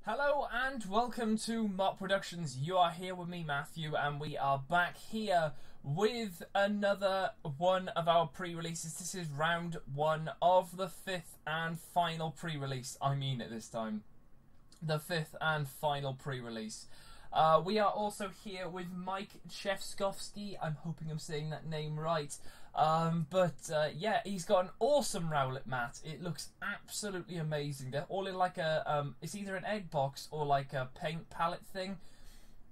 Hello and welcome to Mott Productions. You are here with me, Matthew, and we are back here with another one of our pre-releases. This is round one of the fifth and final pre-release. I mean it this time. The fifth and final pre-release. We are also here with Mike Czajkowski. I'm hoping I'm saying that name right. Yeah, he's got an awesome Rowlet mat. It looks absolutely amazing. They're all in like a, it's either an egg box or like a paint palette thing.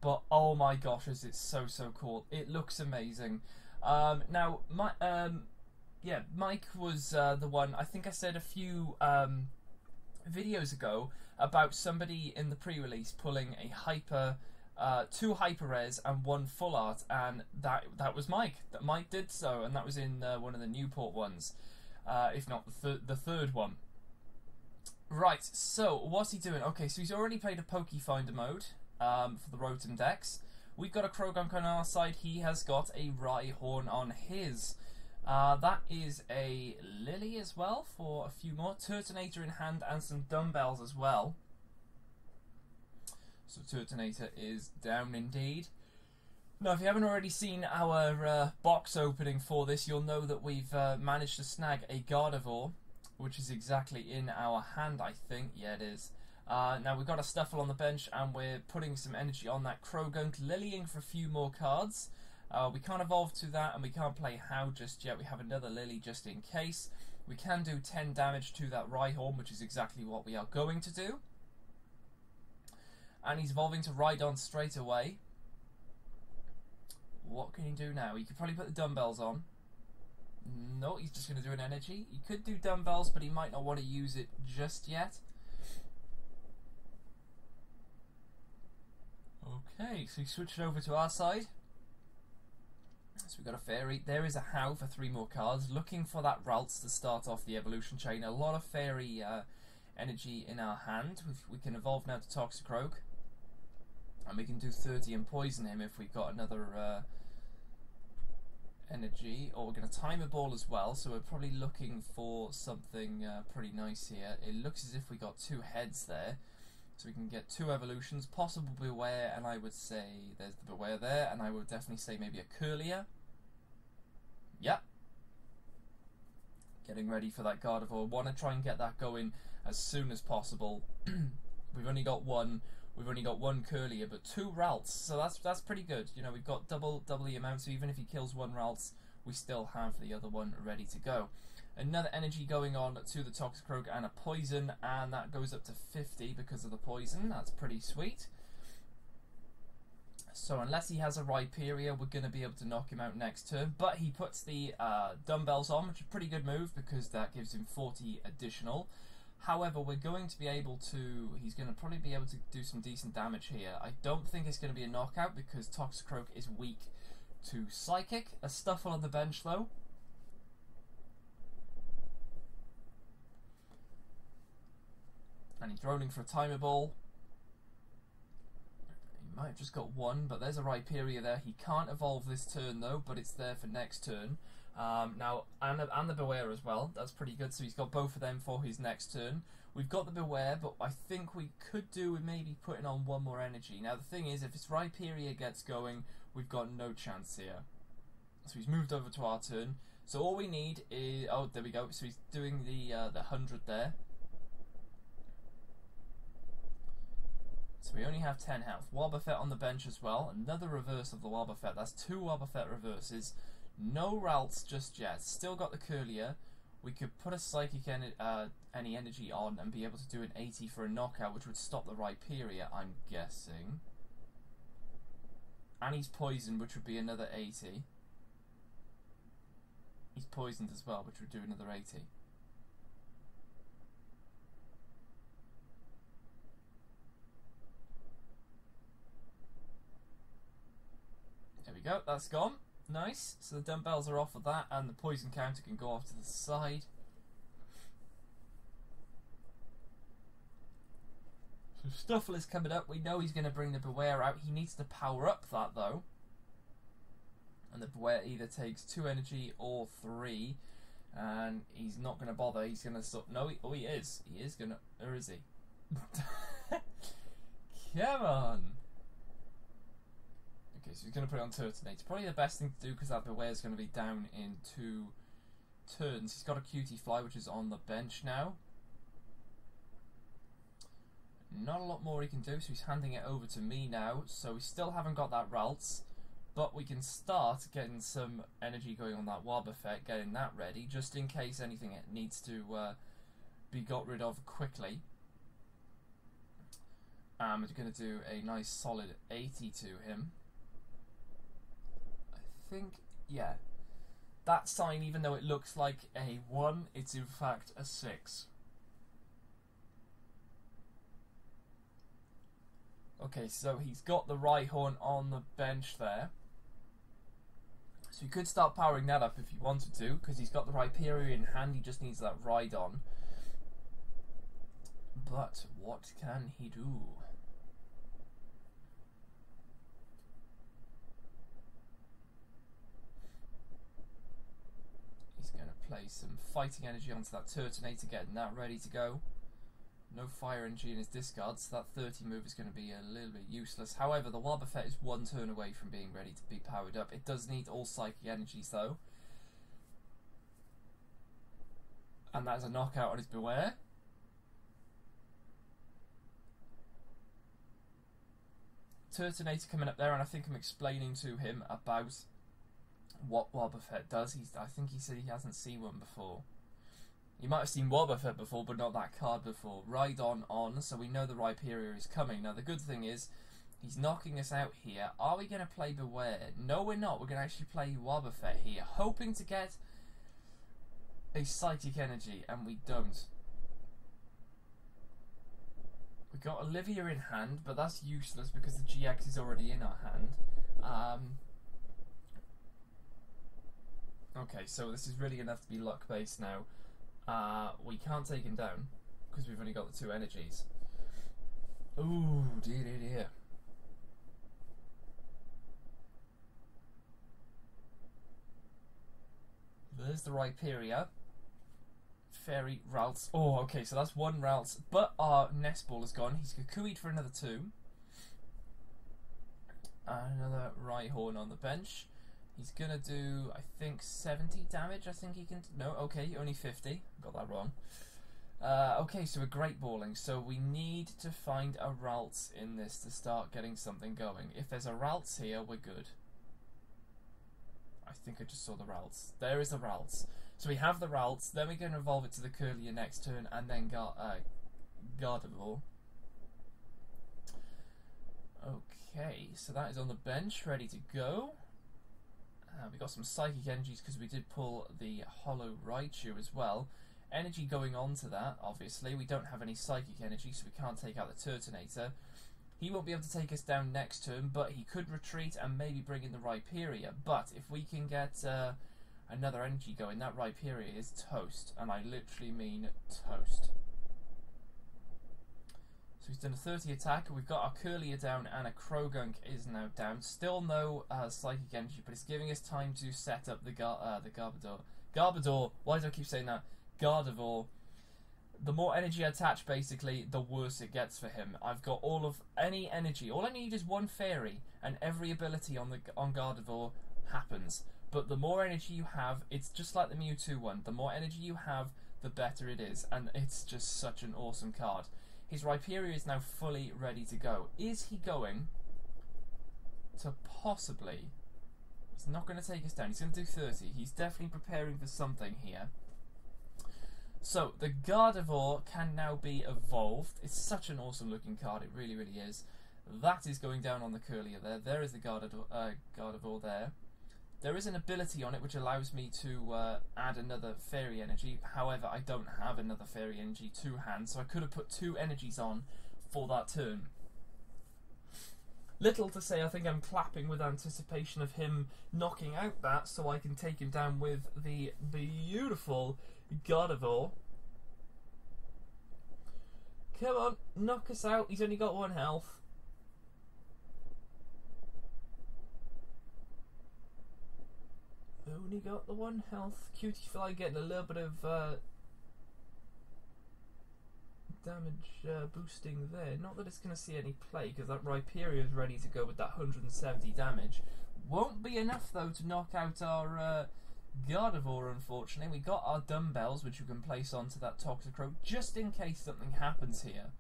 But oh my gosh, is it so cool. It looks amazing. Now, Mike was the one, I think I said a few videos ago about somebody in the pre-release pulling a hyper, two hyper rares and one full art, and that was Mike. That Mike did so, and that was in one of the Newport ones, if not the third one. Right. So what's he doing? Okay, so he's already played a Pokefinder mode for the Rotom decks. We've got a Croagunk on our side. He has got a Rhydon on his. That is a Lily as well for a few more. Turtonator in hand and some dumbbells as well. So Turtonator is down indeed. Now, if you haven't already seen our box opening for this, you'll know that we've managed to snag a Gardevoir, which is exactly in our hand, I think. Yeah, it is. Now, we've got a Stuffle on the bench, and we're putting some energy on that Croagunk, lilying for a few more cards. We can't evolve to that, and we can't play How just yet. We have another Lily just in case. We can do 10 damage to that Rhydon, which is exactly what we are going to do. And he's evolving to Rhydon straight away. What can he do now? He could probably put the dumbbells on. No, he's just going to do an energy. He could do dumbbells, but he might not want to use it just yet. Okay, so he switched over to our side. So we've got a Fairy. There is a How for 3 more cards. Looking for that Ralts to start off the evolution chain. A lot of Fairy energy in our hand. We can evolve now to Toxicroak. And we can do 30 and poison him if we've got another energy. Or we're going to Timer Ball as well. So we're probably looking for something pretty nice here. It looks as if we got 2 heads there. So we can get 2 evolutions, possible Bewear, and I would say there's the Bewear there, and I would definitely say maybe a Curlier. Yep. Getting ready for that Gardevoir. Want to try and get that going as soon as possible. We've only got one Curlier, but 2 Ralts, so that's pretty good. You know, we've got double the amount, so even if he kills 1 Ralts, we still have the other one ready to go. Another energy going on to the Toxicroak and a poison, and that goes up to 50 because of the poison. That's pretty sweet. So unless he has a Rhyperior, we're going to be able to knock him out next turn. But he puts the dumbbells on, which is a pretty good move because that gives him 40 additional. However, we're going to be able to... He's going to probably be able to do some decent damage here. I don't think it's going to be a knockout because Toxicroak is weak to Psychic. A Stuffle on the bench, though. And he's rolling for a Timer Ball. He might have just got 1, but there's a Rhyperior there. He can't evolve this turn, though, but it's there for next turn. Now, and the Bewear as well. That's pretty good, so he's got both of them for his next turn. We've got the Bewear, but I think we could do with maybe putting on 1 more energy. Now, the thing is, if his Rhyperior gets going, we've got no chance here. So he's moved over to our turn. So all we need is... Oh, there we go. So he's doing the 100 there. So we only have 10 health. Wobbuffet on the bench as well. Another reverse of the Wobbuffet. That's 2 Wobbuffet reverses. No Ralts just yet. Still got the Curlier. We could put a Psychic any energy on and be able to do an 80 for a knockout, which would stop the Rhyperior, I'm guessing. And he's poisoned, which would be another 80. He's poisoned as well, which would do another 80. There we go, that's gone. Nice. So the dumbbells are off of that, and the poison counter can go off to the side. So Stuffle is coming up. We know he's going to bring the Bewear out. He needs to power up that, though. And the Bewear either takes 2 energy or 3. And he's not going to bother. He's going to stop. No, he is. He is going to... Or is he? Come on! Okay, so he's going to put it on Turtonator. Probably the best thing to do because that Bewear is going to be down in 2 turns. He's got a Cutie Fly, which is on the bench now. Not a lot more he can do, so he's handing it over to me now. So we still haven't got that Ralts, but we can start getting some energy going on that Wobbuffet, getting that ready, just in case anything needs to be got rid of quickly. We're going to do a nice solid 80 to him. I think, yeah. That sign, even though it looks like a 1, it's in fact a 6. Okay, so he's got the Rhydon on the bench there. So he could start powering that up if he wanted to, because he's got the Rhyperior in hand, he just needs that Rhydon. But what can he do? He's going to play some fighting energy onto that Turtonator, getting that ready to go. No fire energy in his discard, so that 30 move is going to be a little bit useless. However, the Wobbuffet is 1 turn away from being ready to be powered up. It does need all psychic energies though. And that is a knockout on his Bewear. Turtonator coming up there, and I think I'm explaining to him about what Wobbuffet does. I think he said he hasn't seen one before. You might have seen Wobbuffet before, but not that card before. Rhydon on, so we know the Rhyperior is coming. Now, the good thing is, he's knocking us out here. Are we going to play Bewear? No, we're not. We're going to actually play Wobbuffet here, hoping to get a Psychic Energy, and we don't. We've got Olivia in hand, but that's useless because the GX is already in our hand. Okay, so this is really enough to be luck-based now. We can't take him down because we've only got the 2 energies. Ooh, dear, dear, dear. There's the Rhyperior. Fairy Ralts. Oh, okay, so that's 1 Ralts, but our Nest Ball is gone. He's Kukui for another 2. Another Rhyhorn on the bench. He's gonna do, I think, 70 damage. I think he can. No, okay, only 50. Got that wrong. Okay, so we're Great Balling. So we need to find a Ralts in this to start getting something going. If there's a Ralts here, we're good. I think I just saw the Ralts. There is a Ralts. So we have the Ralts. Then we're going to evolve it to the Curlier next turn, and then Gardevoir. Okay, so that is on the bench, ready to go. We got some Psychic Energies because we did pull the Hollow Raichu as well. Energy going on to that, obviously. We don't have any Psychic Energy, so we can't take out the Turtonator. He won't be able to take us down next turn, but he could retreat and maybe bring in the Rhyperior. But if we can get another energy going, that Rhyperior is toast. And I literally mean toast. So he's done a 30 attack. We've got our Curlier down and a Krogunk is now down. Still no Psychic Energy, but it's giving us time to set up the Gardevoir. Gardevoir, why do I keep saying that? Gardevoir. The more energy I attach, basically, the worse it gets for him. I've got all of any energy. All I need is 1 fairy, and every ability on Gardevoir happens. But the more energy you have, it's just like the Mewtwo one. The more energy you have, the better it is, and it's just such an awesome card. His Rhyperior is now fully ready to go. Is he going to possibly... He's not going to take us down. He's going to do 30. He's definitely preparing for something here. So, the Gardevoir can now be evolved. It's such an awesome looking card. It really, really is. That is going down on the Curlier there. There is the Gardevoir there. There is an ability on it which allows me to add another Fairy Energy. However, I don't have another Fairy Energy to hand, so I could have put 2 energies on for that turn. Little to say, I think I'm clapping with anticipation of him knocking out that, so I can take him down with the beautiful Gardevoir. Come on, knock us out. He's only got 1 health. Only got the 1 health. Cutie Fly getting a little bit of damage boosting there. Not that it's going to see any play, because that Rhyperior is ready to go with that 170 damage. Won't be enough, though, to knock out our Gardevoir, unfortunately. We got our dumbbells, which you can place onto that Toxicroak, just in case something happens here.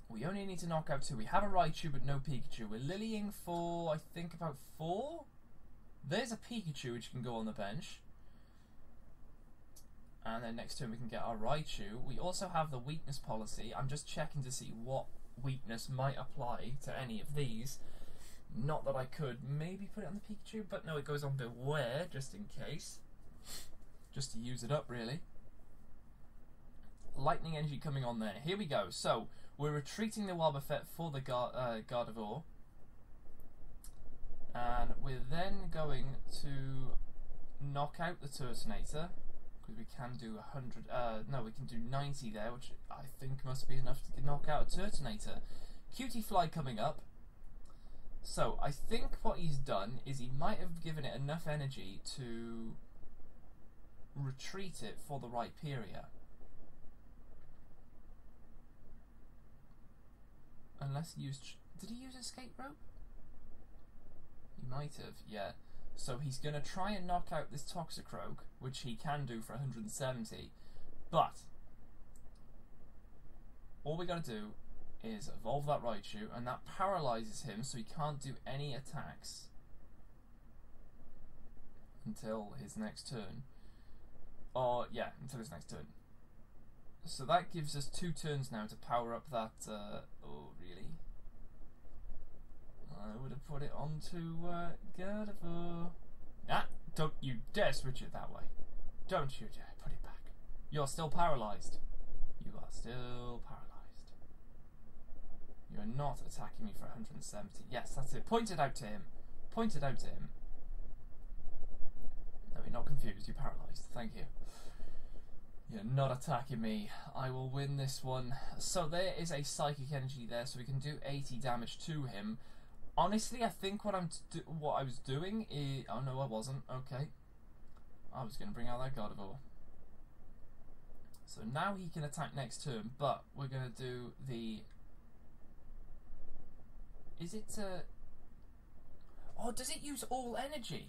We only need to knock out 2. We have a Raichu, but no Pikachu. We're Lilying for, I think, about 4. There's a Pikachu, which can go on the bench. And then next turn we can get our Raichu. We also have the weakness policy. I'm just checking to see what weakness might apply to any of these. Not that I could maybe put it on the Pikachu, but no, it goes on Bewear, just in case. Just to use it up, really. Lightning Energy coming on there. Here we go. So, we're retreating the Wobbuffet for the Gardevoir. And we're then going to knock out the Turtonator. Because we can do 100... no, we can do 90 there, which I think must be enough to knock out a Turtonator. Cutie Fly coming up. So, I think what he's done is he might have given it enough energy to retreat it for the Rhyperior. Unless he used... Did he use Escape Rope? He might have, yeah. So he's going to try and knock out this Toxicroak, which he can do for 170. But all we got to do is evolve that Raichu, and that paralyzes him, so he can't do any attacks until his next turn. Or, yeah, until his next turn. So that gives us 2 turns now to power up that... oh, really? I would have put it onto Gardevoir. Ah, don't you dare switch it that way. Don't you dare put it back. You're still paralysed. You are still paralysed. You are not attacking me for 170. Yes, that's it. Point it out to him. Point it out to him. No, you're not confused. You're paralysed. Thank you. You're not attacking me. I will win this one. So there is a Psychic Energy there, so we can do 80 damage to him. Honestly, I think what I was doing is... Oh, no, I wasn't. Okay. I was going to bring out that Gardevoir. So now he can attack next turn, but we're going to do the... Is it... Oh, does it use all energy?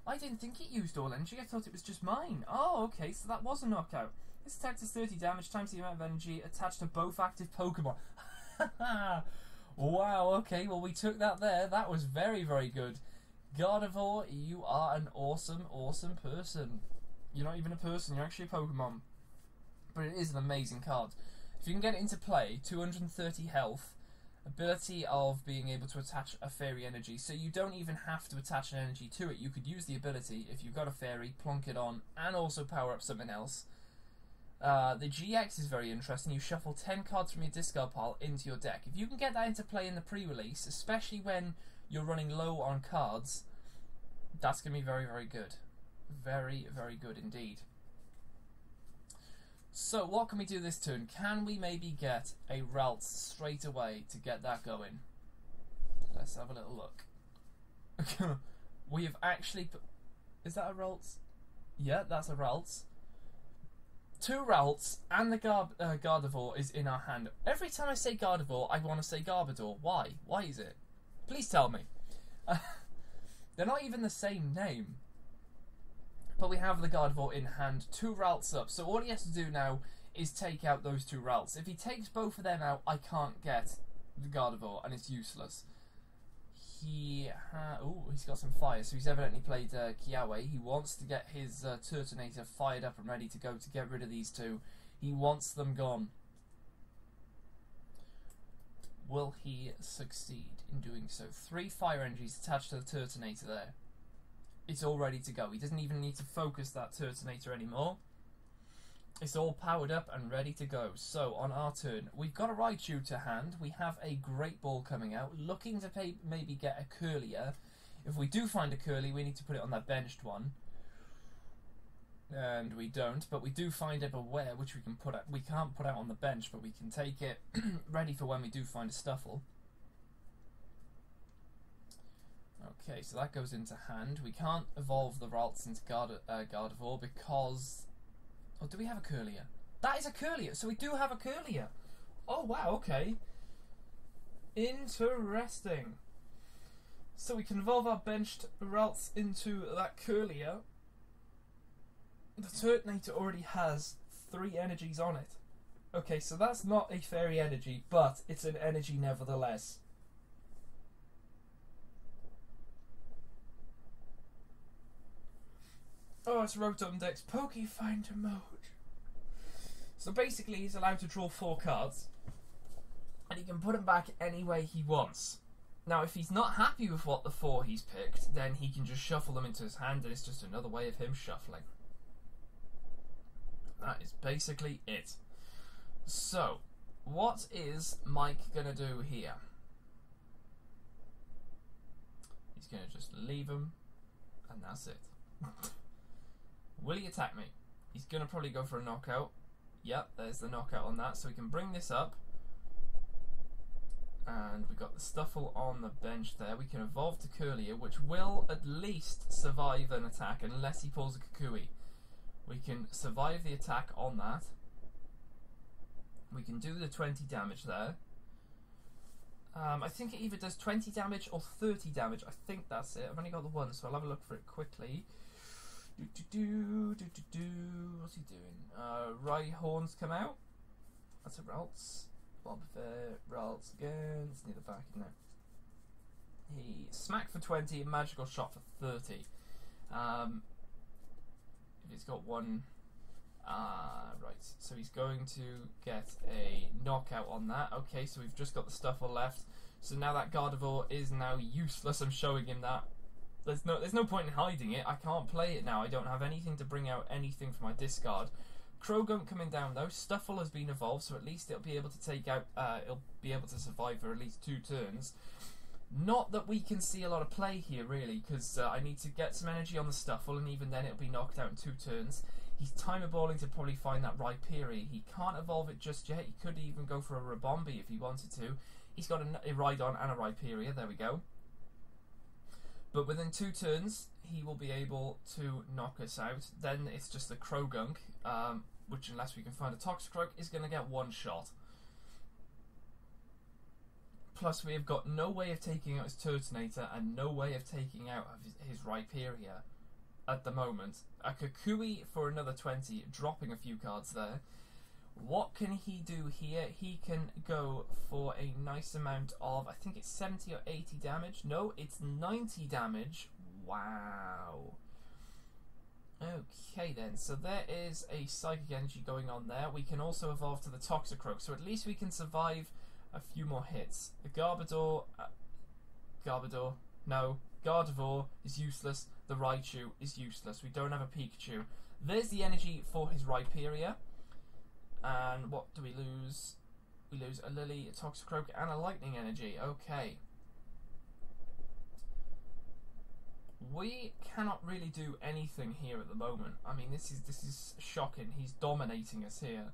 I didn't think it used all energy. I thought it was just mine. Oh, okay, so that was a knockout. This attack does 30 damage times the amount of energy attached to both active Pokemon. Wow, okay, well we took that there. That was very, very good. Gardevoir, you are an awesome, awesome person. You're not even a person, you're actually a Pokemon. But it is an amazing card. If you can get it into play, 230 health, ability of being able to attach a fairy energy, so you don't even have to attach an energy to it. You could use the ability, if you've got a fairy, plonk it on, and also power up something else. The GX is very interesting. You shuffle 10 cards from your discard pile into your deck. If you can get that into play in the pre-release, especially when you're running low on cards, that's going to be very, very good. Very, very good indeed. So, what can we do this turn? Can we maybe get a Ralts straight away to get that going? Let's have a little look. We have actually... Is that a Ralts? Yeah, that's a Ralts. 2 Ralts and the Gardevoir is in our hand. Every time I say Gardevoir, I want to say Garbodor. Why? Why is it? Please tell me. They're not even the same name. But we have the Gardevoir in hand, 2 Ralts up. So all he has to do now is take out those 2 Ralts. If he takes both of them out, I can't get the Gardevoir, and it's useless. He's got some fire, so he's evidently played Kiawe. He wants to get his Turtonator fired up and ready to go to get rid of these 2. He wants them gone. Will he succeed in doing so? 3 fire energies attached to the Turtonator there. It's all ready to go. He doesn't even need to focus that Turtonator anymore. It's all powered up and ready to go. So, on our turn, we've got a Raichu to hand. We have a Great Ball coming out, looking to maybe get a Curlier. If we do find a Curly, we need to put it on that benched one. And we don't, but we do find a Bewear, which we can put out. We can't put out on the bench, but we can take it ready for when we do find a Stuffle. Okay, so that goes into hand. We can't evolve the Ralts into Gardevoir because... Oh, do we have a Curlier? That is a Curlier. So we do have a Curlier. Oh, wow, okay. Interesting. So we can evolve our benched Ralts into that Curlier. The Turtonator already has 3 energies on it. Okay, so that's not a fairy energy, but it's an energy nevertheless. Oh, it's Rhydon Dex Pokefinder mode. So basically he's allowed to draw 4 cards, and he can put them back any way he wants. Now, if he's not happy with what the 4 he's picked, then he can just shuffle them into his hand, and it's just another way of him shuffling. That is basically it. So, what is Mike going to do here? He's going to just leave him, and that's it. Will he attack me? He's going to probably go for a knockout. Yep, there's the knockout on that. So we can bring this up. And we've got the Stuffle on the bench there. We can evolve to Curlier, which will at least survive an attack unless he pulls a Kukui. We can survive the attack on that. We can do the 20 damage there. I think it either does 20 damage or 30 damage. I think that's it. I've only got the one, so I'll have a look for it quickly. What's he doing? Rhyhorns come out. That's a Ralts. Bombfair, Ralts again. It's near the back, isn't it? He smacked for 20, magical shot for 30. If he's got one. Right, so he's going to get a knockout on that. Okay, so we've just got the Stuffle left. So now that Gardevoir is now useless. I'm showing him that. There's no point in hiding it. I can't play it now. I don't have anything to bring out anything from my discard. Krogunk coming down though. Stuffle has been evolved, so at least it'll be able to take out. It'll be able to survive for at least 2 turns. Not that we can see a lot of play here really, because I need to get some energy on the Stuffle, and even then it'll be knocked out in 2 turns. He's timer balling to probably find that Rhyperior. He can't evolve it just yet. He could even go for a Rabombi if he wanted to. He's got a Rhydon and a Rhyperior. There we go. But within 2 turns, he will be able to knock us out. Then it's just the Krogunk, which, unless we can find a Toxicroak, is going to get 1 shot. Plus, we have got no way of taking out his Turtonator and no way of taking out his Rhyperior at the moment. A Kukui for another 20, dropping a few cards there. What can he do here? He can go for a nice amount of, I think it's 70 or 80 damage. No, it's 90 damage. Wow. Okay then, so there is a Psychic Energy going on there. We can also evolve to the Toxicroak, so at least we can survive a few more hits. The Gardevoir is useless. The Raichu is useless. We don't have a Pikachu. There's the energy for his Rhyperior. And what do we lose? We lose a Lily, a Toxicroak, and a Lightning Energy. Okay. We cannot really do anything here at the moment. I mean, this is shocking. He's dominating us here.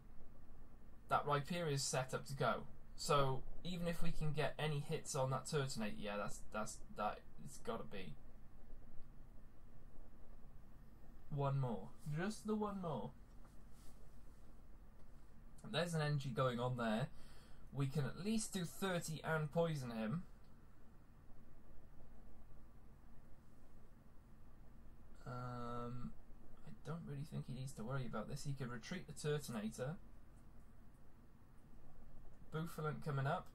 That Rhyperior is set up to go. So even if we can get any hits on that Turtonator, yeah, that it's got to be one more. Just the one more. There's an energy going on there. We can at least do 30 and poison him. I don't really think he needs to worry about this. He could retreat the Turtonator. Bouffalant coming up.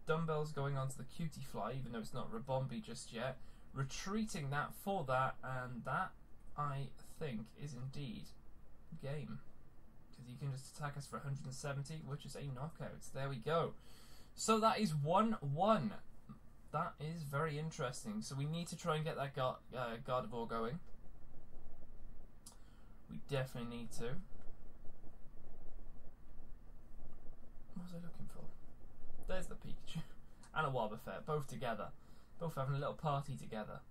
Dumbbells going onto the Cutie Fly, even though it's not Rabombi just yet. Retreating that for that, and that, I think, is indeed game. Because he can just attack us for 170, which is a knockout. There we go. So that is 1-1. That is very interesting. So we need to try and get that Gardevoir going. We definitely need to. What was I looking for? There's the Pikachu. And a Wobbuffet, both together. Both having a little party together.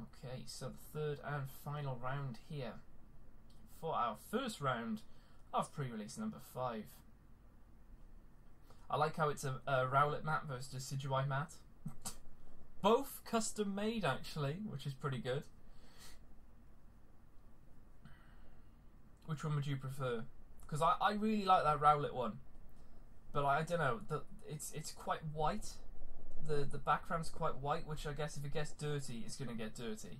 Okay, so the third and final round here. For our first round of pre-release number 5. I like how it's a Rowlet mat versus a Decidueye mat. Both custom made, actually, which is pretty good. Which one would you prefer? Because I really like that Rowlet one. But I don't know, it's quite white. The background's quite white, which I guess if it gets dirty, it's going to get dirty.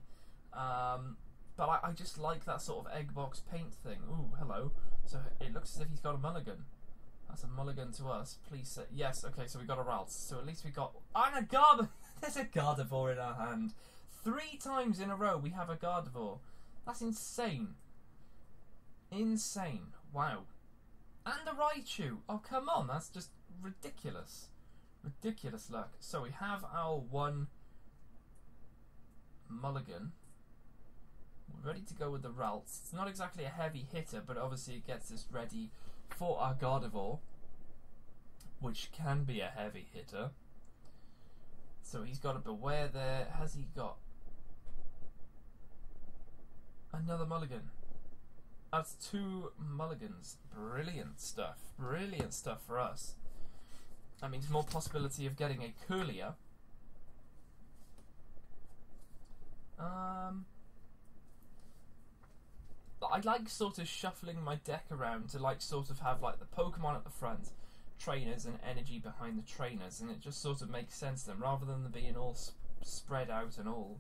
But I just like that sort of egg box paint thing. Ooh, hello. So it looks as if he's got a mulligan. That's a mulligan to us. Please say yes. Okay, so we got a Ralts. So at least we got and a Gardevoir. There's a Gardevoir in our hand. 3 times in a row we have a Gardevoir. That's insane. Insane. Wow. And a Raichu. Oh, come on. That's just ridiculous. Ridiculous luck. So we have our 1 mulligan. We're ready to go with the Ralts. It's not exactly a heavy hitter, but obviously it gets us ready for our Gardevoir, which can be a heavy hitter. So he's got a Bewear there. Has he got another mulligan? That's 2 mulligans. Brilliant stuff. Brilliant stuff for us. That means more possibility of getting a Curlier. I like sort of shuffling my deck around to like sort of have like the Pokemon at the front, trainers and energy behind the trainers, and it just sort of makes sense then, rather than them being all spread out and all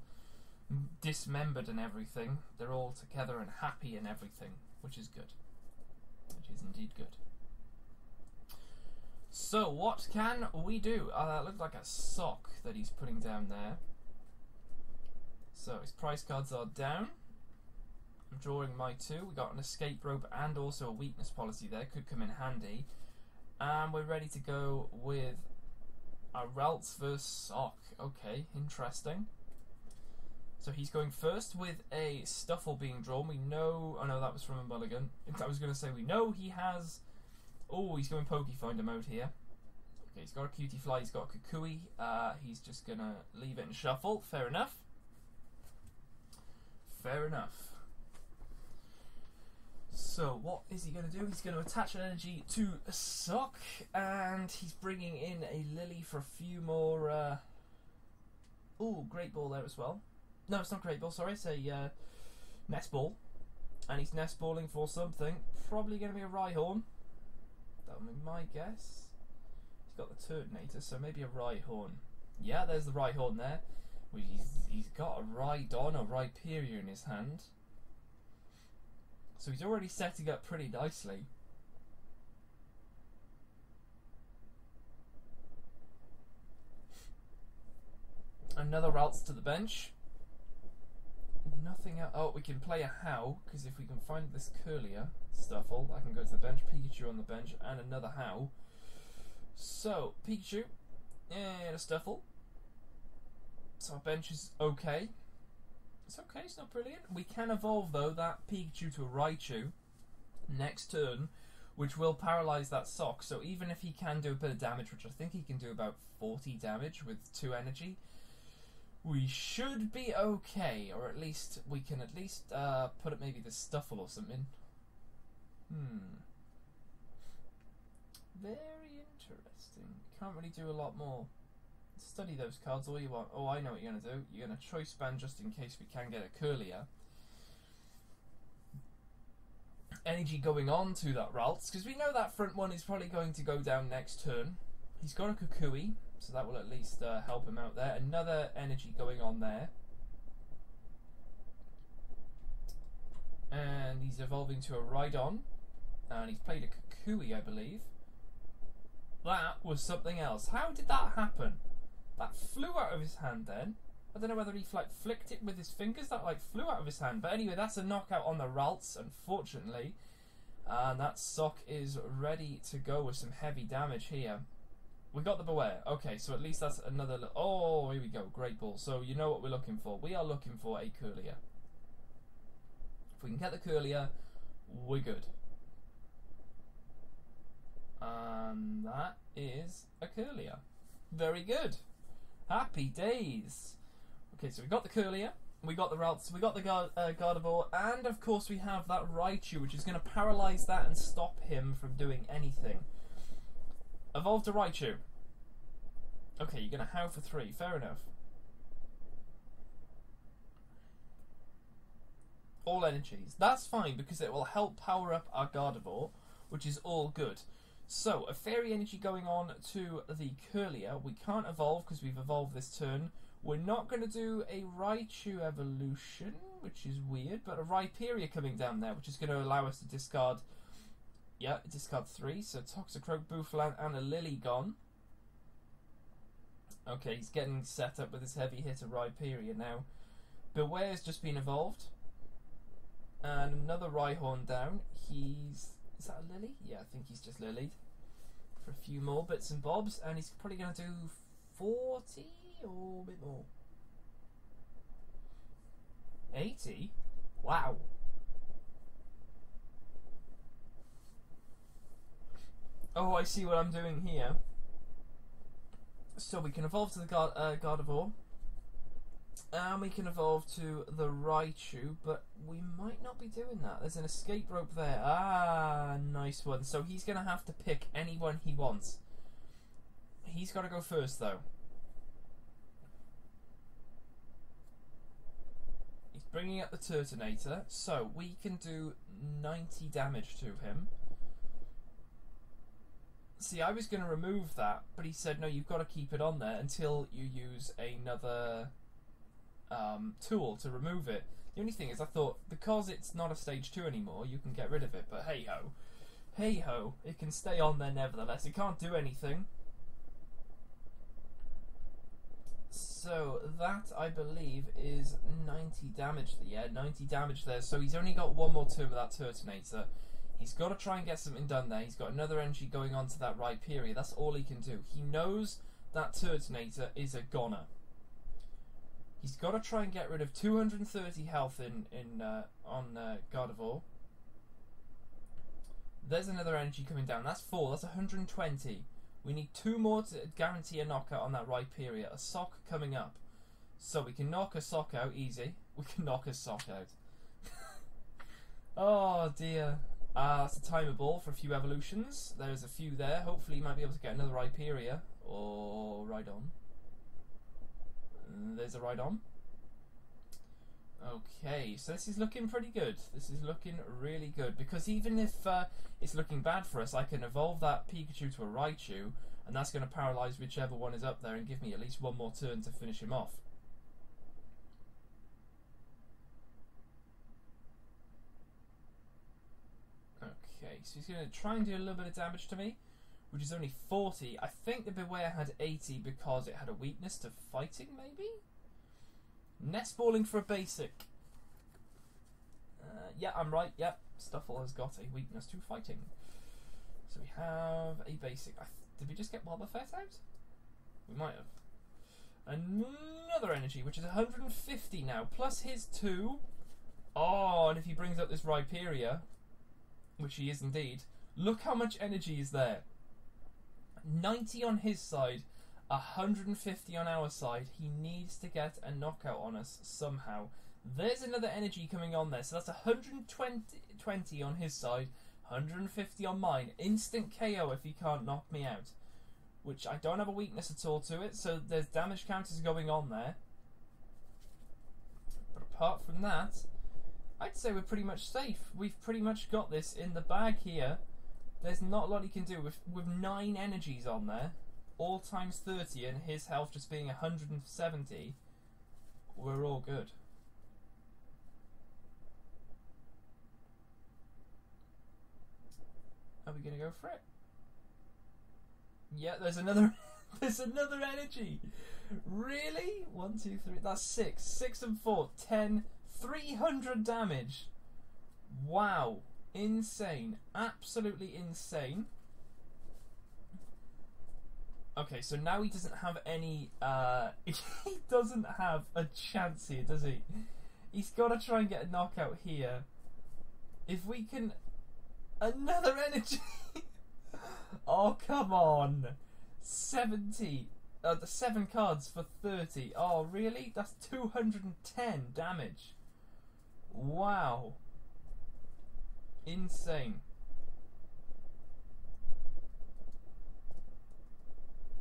dismembered and everything. They're all together and happy and everything, which is good. Which is indeed good. So what can we do? That looked like a sock that he's putting down there. So his price cards are down. I'm drawing my 2. We got an escape rope and also a weakness policy there. Could come in handy. And we're ready to go with a Ralts vs Sock. Okay, interesting. So he's going first with a Stuffle being drawn. We know... Oh no, that was from a mulligan. I was going to say we know he has... Oh, he's going Pokefinder mode here. Okay, he's got a Cutie Fly, he's got a Kukui. He's just going to leave it and shuffle. Fair enough. Fair enough. So what is he going to do? He's going to attach an energy to a Sock, and he's bringing in a Lily for a few more... Ooh, Great Ball there as well. No, it's not Great Ball, sorry, it's a Nest Ball. And he's Nest Balling for something. Probably going to be a Rhyhorn. That would be my guess. He's got the Turtonator, so maybe a Rhyhorn. Yeah, there's the Rhyhorn there. Well, he's got a Rhydon or Rhyperior in his hand. So he's already setting up pretty nicely. Another Ralts to the bench. Nothing else. Oh, we can play a How, because if we can find this Curlier Stuffle, I can go to the bench. Pikachu on the bench, and another How. So, Pikachu, and a Stuffle. So our bench is okay. It's okay, it's not brilliant. We can evolve, though, that Pikachu to a Raichu next turn, which will paralyse that Sock. So even if he can do a bit of damage, which I think he can do about 40 damage with 2 energy, we should be okay. Or at least, we can at least put up maybe the Stuffle or something. Very interesting. Can't really do a lot more. Study those cards all you want. Oh, I know what you're going to do. You're going to choice band just in case we can get a Curlier. Energy going on to that Ralts, because we know that front one is probably going to go down next turn. He's got a Kukui, so that will at least help him out there. Another energy going on there. And he's evolving to a Rhydon. And he's played a Kukui, I believe. That was something else. How did that happen? That flew out of his hand then. I don't know whether he like flicked it with his fingers. That like flew out of his hand. But anyway, that's a knockout on the Ralts, unfortunately. And that Sock is ready to go with some heavy damage here. We got the Bewear. Okay, so at least that's another... Oh, here we go. Great Ball. So you know what we're looking for. We are looking for a Curlier. If we can get the Curlier, we're good. And that is a Curlier. Very good. Happy days. Okay, so we got the Curlier, we got the Ralts, we got the Gardevoir, and of course we have that Raichu, which is going to paralyse that and stop him from doing anything. Evolve to Raichu. Okay, you're going to How for 3, fair enough. All energies. That's fine because it will help power up our Gardevoir, which is all good. So, a Fairy Energy going on to the Curlier. We can't evolve because we've evolved this turn. We're not going to do a Raichu evolution, which is weird, but a Rhyperior coming down there, which is going to allow us to discard, discard 3. So, Toxicroak, Bouffalant, and a Lily gone. Okay, he's getting set up with his heavy hitter Rhyperior now. Bewear's just been evolved. And another Rhyhorn down. Is that a Lily? Yeah, I think he's just Lilied. For a few more bits and bobs. And he's probably going to do 40 or a bit more. 80? Wow. Oh, I see what I'm doing here. So we can evolve to the Gardevoir. And we can evolve to the Raichu, but we might not be doing that. There's an escape rope there. Ah, nice one. So he's going to have to pick anyone he wants. He's got to go first, though. He's bringing up the Turtonator, so we can do 90 damage to him. See, I was going to remove that, but he said, no, you've got to keep it on there until you use another tool to remove it. The only thing is, I thought, because it's not a stage 2 anymore, you can get rid of it, but hey-ho. Hey-ho, it can stay on there nevertheless. It can't do anything. So, that, I believe, is 90 damage. Yeah, 90 damage there. So he's only got one more turn with that Turtonator. He's got to try and get something done there. He's got another energy going on to that Rhyperior. That's all he can do. He knows that Turtonator is a goner. He's got to try and get rid of 230 health on Gardevoir. There's another energy coming down. That's 4. That's 120. We need 2 more to guarantee a knockout on that Rhyperior. A sock coming up. So we can knock a sock out. Easy. We can knock a sock out. Oh dear. That's a timer ball for a few evolutions. There's a few there. Hopefully you might be able to get another Rhyperior. Or Rhydon. There's a Rhydon. Okay, so this is looking pretty good. This is looking really good. Because even if it's looking bad for us, I can evolve that Pikachu to a Raichu, and that's going to paralyse whichever one is up there and give me at least one more turn to finish him off. Okay, so he's going to try and do a little bit of damage to me, which is only 40. I think the Bewear had 80 because it had a weakness to fighting, maybe? Nest balling for a basic. Yeah, I'm right. Yep, Stuffle has got a weakness to fighting. So we have a basic. Did we just get Wobbuffet out? We might have. Another energy, which is 150 now, plus his 2. Oh, and if he brings up this Rhyperior, which he is indeed, look how much energy is there. 90 on his side, 150 on our side. He needs to get a knockout on us somehow. There's another energy coming on there, so that's 120 on his side, 150 on mine. Instant KO if he can't knock me out, which I don't have a weakness at all to it, so there's damage counters going on there. But apart from that, I'd say we're pretty much safe. We've pretty much got this in the bag here. There's not a lot he can do with 9 energies on there, all times 30, and his health just being 170. We're all good. Are we gonna go for it? Yeah, there's another. There's another energy. Really? 1, 2, 3. That's 6. 6 and 4. 10. 300 damage. Wow. Insane. Absolutely insane. Okay, so now he doesn't have any... he doesn't have a chance here, does he? He's got to try and get a knockout here. If we can... Another energy! Oh, come on. 70. 7 cards for 30. Oh, really? That's 210 damage. Wow. Insane.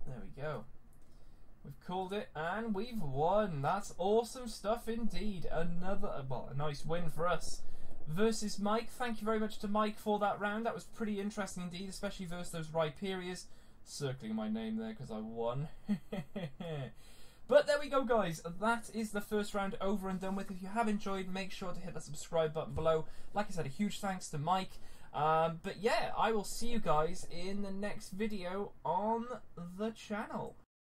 There we go. We've called it, and we've won. That's awesome stuff indeed. Another, well, a nice win for us. Versus Mike. Thank you very much to Mike for that round. That was pretty interesting indeed, especially versus those Rhyperias. Circling my name there because I won. But there we go, guys. That is the first round over and done with. If you have enjoyed, make sure to hit that subscribe button below. Like I said, a huge thanks to Mike. But yeah, I will see you guys in the next video on the channel.